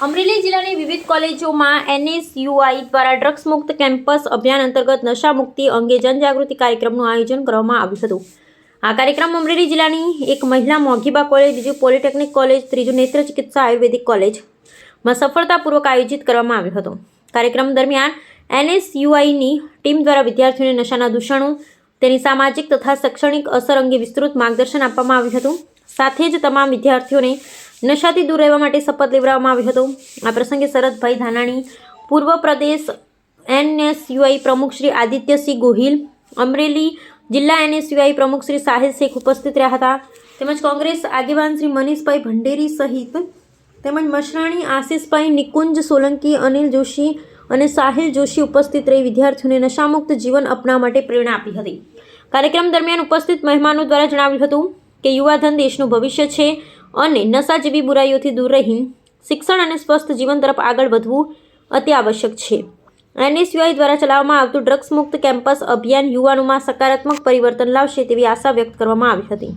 અમરેલી જિલ્લાની વિવિધ કોલેજોમાં NSUI દ્વારા ડ્રગ્સ મુક્ત કેમ્પસ અભિયાન અંતર્ગત નશા મુક્તિ અંગે જનજાગૃતિ કાર્યક્રમનું આયોજન કરવામાં આવ્યું હતું. આ કાર્યક્રમ અમરેલી જિલ્લાની એક મહિલા મોઘીબા કોલેજ, બીજું પોલિટેકનિક કોલેજ, ત્રીજું નેત્ર ચિકિત્સા આયુર્વેદિક કોલેજમાં સફળતાપૂર્વક આયોજિત કરવામાં આવ્યો હતો. કાર્યક્રમ દરમિયાન NSUIની ટીમ દ્વારા વિદ્યાર્થીઓને નશાના દૂષણો, તેની સામાજિક તથા શૈક્ષણિક અસર અંગે વિસ્તૃત માર્ગદર્શન આપવામાં આવ્યું હતું. સાથે જ તમામ વિદ્યાર્થીઓને નશાથી દૂર રહેવા માટે શપથ લેવડાવવામાં આવ્યો હતો. આ પ્રસંગે શરદભાઈ ધાનાણી, પૂર્વ પ્રદેશ NSUI પ્રમુખ શ્રી આદિત્યસિંહ ગોહિલ, અમરેલી જિલ્લા NSUI પ્રમુખ શ્રી સાહિલ શેખ ઉપસ્થિત રહ્યા હતા. તેમજ કોંગ્રેસ આગેવાન શ્રી મનીષભાઈ ભંડેરી સહિત તેમજ મશરાણી આશિષભાઈ, નિકુંજ સોલંકી, અનિલ જોશી અને સાહિલ જોશી ઉપસ્થિત રહી વિદ્યાર્થીઓને નશામુક્ત જીવન અપનાવવા માટે પ્રેરણા આપી હતી. કાર્યક્રમ દરમિયાન ઉપસ્થિત મહેમાનો દ્વારા જણાવ્યું હતું કે યુવાધન દેશનું ભવિષ્ય છે અને નશા જેવી બુરાઈઓથી દૂર રહી શિક્ષણ અને સ્વસ્થ જીવન તરફ આગળ વધવું અતિ આવશ્યક છે. NSUI દ્વારા ચલાવવામાં આવતું ડ્રગ્સ મુક્ત કેમ્પસ અભિયાન યુવાનોમાં સકારાત્મક પરિવર્તન લાવશે તેવી આશા વ્યક્ત કરવામાં આવી હતી.